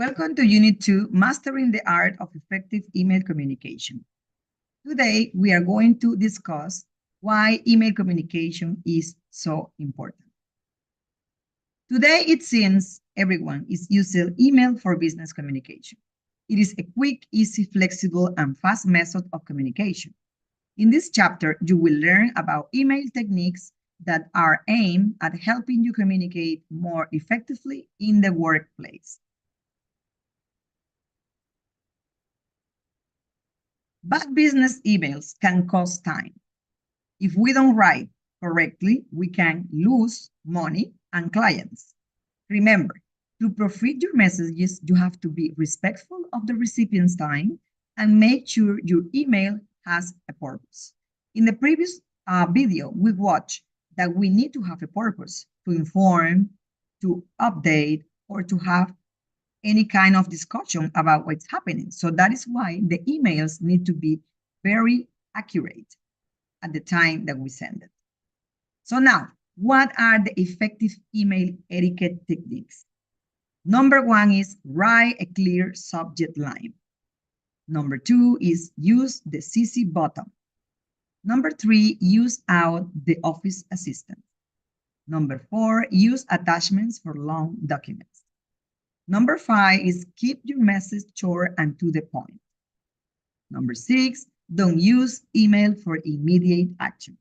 Welcome to Unit 2, Mastering the Art of Effective Email Communication. Today, we are going to discuss why email communication is so important. Today, it seems everyone is using email for business communication. It is a quick, easy, flexible, and fast method of communication. In this chapter, you will learn about email techniques that are aimed at helping you communicate more effectively in the workplace. Bad business emails can cost time. If we don't write correctly, we can lose money and clients. Remember, to proofread your messages, you have to be respectful of the recipient's time and make sure your email has a purpose. In the previous video, we watched that we need to have a purpose to inform, to update, or to have any kind of discussion about what's happening. So that is why the emails need to be very accurate at the time that we send it. So now, what are the effective email etiquette techniques? Number one is write a clear subject line. Number two is use the CC button. Number three, use out the office assistant. Number four, use attachments for long documents. Number five is keep your message short and to the point. Number six, don't use email for immediate action.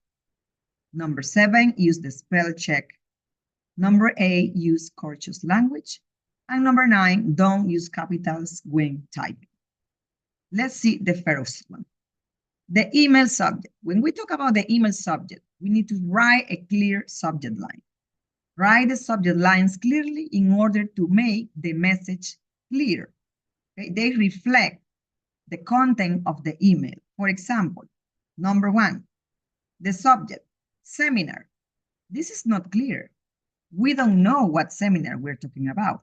Number seven, use the spell check. Number eight, use courteous language. And number nine, don't use capitals when typing. Let's see the first one. The email subject. When we talk about the email subject, we need to write a clear subject line. Write the subject lines clearly in order to make the message clear. Okay? They reflect the content of the email. For example, number one, the subject, seminar. This is not clear. We don't know what seminar we're talking about.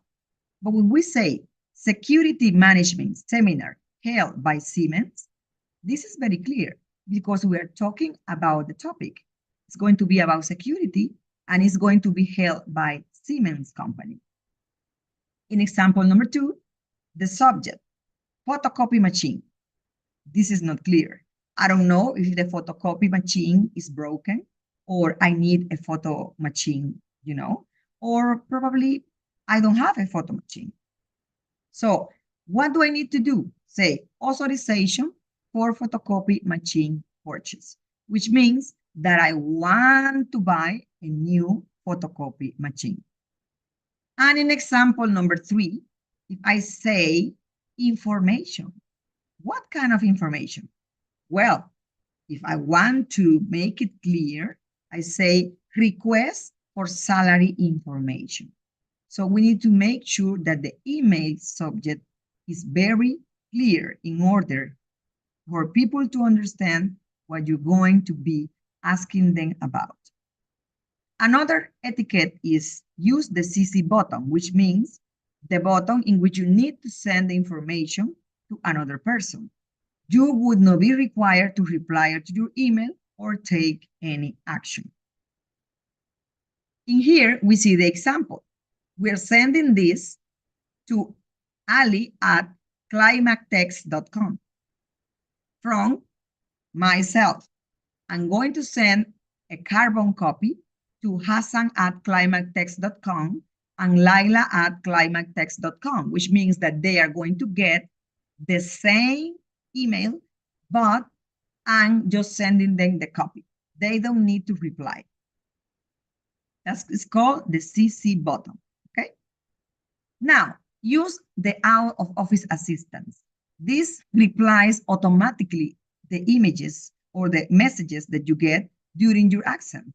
But when we say security management seminar held by Siemens, this is very clear because we are talking about the topic. It's going to be about security and it's going to be held by Siemens company. In example number two, the subject, photocopy machine. This is not clear. I don't know if the photocopy machine is broken or I need a photo machine, or probably I don't have a photo machine. So what do I need to do? Say authorization for photocopy machine purchase, which means that I want to buy a new photocopy machine. And in example number three, if I say information, what kind of information? Well, if I want to make it clear, I say request for salary information. So we need to make sure that the email subject is very clear in order for people to understand what you're going to be asking them about. Another etiquette is use the CC button, which means the button in which you need to send the information to another person. You would not be required to reply to your email or take any action. In here, we see the example. We're sending this to Ali at climatext.com. From myself, I'm going to send a carbon copy to Hassan at climatext.com and Laila at climatext.com, which means that they are going to get the same email, but I'm just sending them the copy. They don't need to reply. It's called the CC button, okay? Now, use the out of office assistance. This replies automatically the images or the messages that you get during your accent.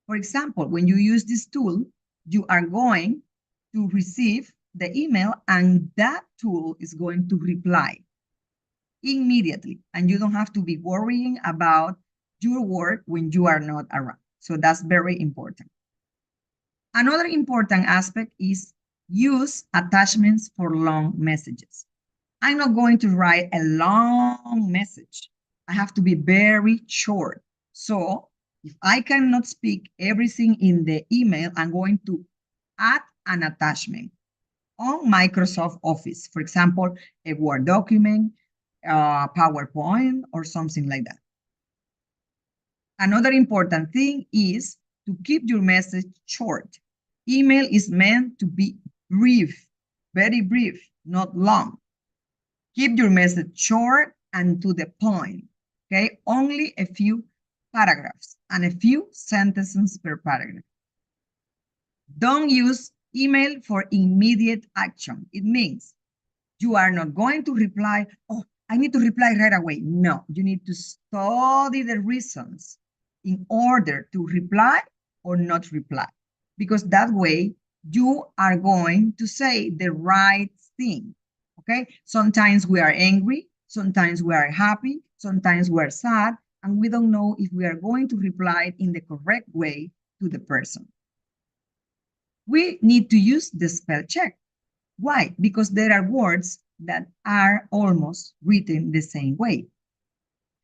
For example, when you use this tool, you are going to receive the email and that tool is going to reply immediately. And you don't have to be worrying about your work when you are not around. So that's very important. Another important aspect is use attachments for long messages. I'm not going to write a long message. I have to be very short. So if I cannot speak everything in the email, I'm going to add an attachment. on Microsoft Office. For example, a Word document, PowerPoint, or something like that. Another important thing is to keep your message short. Email is meant to be brief, very brief, not long. Keep your message short and to the point, okay? Only a few paragraphs and a few sentences per paragraph. Don't use email for immediate action. It means you are not going to reply, oh, I need to reply right away. No, you need to study the reasons in order to reply or not reply. Because that way you are going to say the right thing, okay? Sometimes we are angry, sometimes we are happy, sometimes we are sad, and we don't know if we are going to reply in the correct way to the person. We need to use the spell check. Why? Because there are words that are almost written the same way.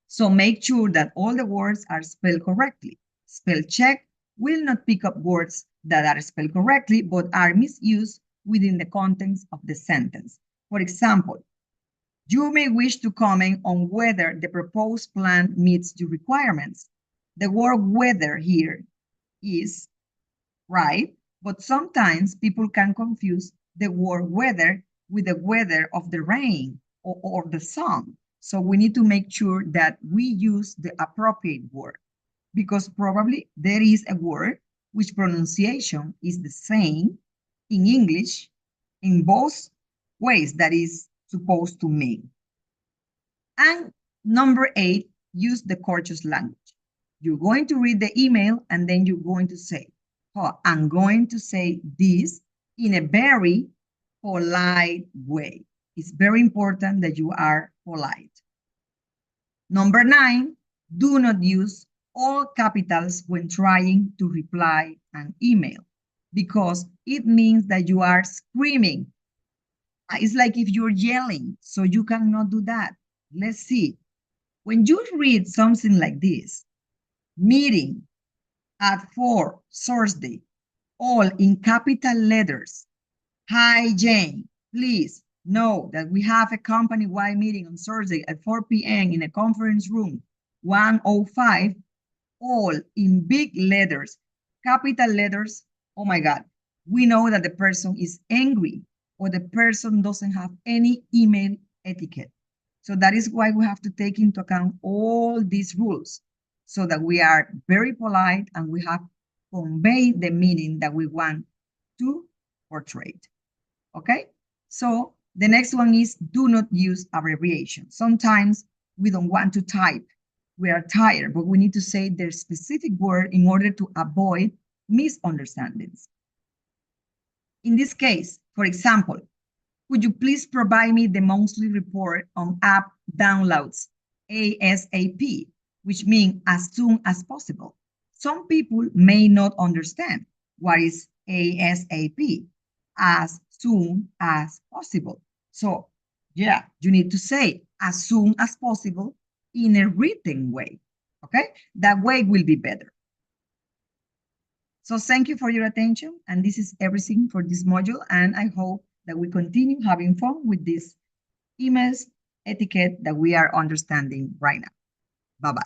So make sure that all the words are spelled correctly. Spell check will not pick up words that are spelled correctly but are misused within the contents of the sentence. For example, you may wish to comment on whether the proposed plan meets your requirements. The word whether here is right, but sometimes people can confuse the word weather with the weather of the rain or the sun. So we need to make sure that we use the appropriate word, because probably there is a word which pronunciation is the same in English in both ways that is supposed to mean. And number 8, use the courteous language. You're going to read the email and then you're going to say, oh, I'm going to say this in a very polite way. It's very important that you are polite. Number 9, do not use all capitals when trying to reply an email, because it means that you are screaming. It's like if you're yelling, so you cannot do that. Let's see. When you read something like this, meeting at 4 Thursday, all in capital letters. Hi, Jane. Please know that we have a company-wide meeting on Thursday at 4 p.m. in a conference room 105, all in big letters, capital letters. Oh my God. We know that the person is angry or the person doesn't have any email etiquette. So that is why we have to take into account all these rules so that we are very polite and we have conveyed the meaning that we want to portray. Okay? So the next one is do not use abbreviations. Sometimes we don't want to type. We are tired, but we need to say the specific word in order to avoid misunderstandings. In this case, for example, could you please provide me the monthly report on app downloads ASAP, which means as soon as possible? Some people may not understand what is ASAP, as soon as possible. So yeah, you need to say as soon as possible in a written way, okay? That way will be better. So thank you for your attention, and this is everything for this module, and I hope that we continue having fun with this emails etiquette that we are understanding right now. Bye-bye.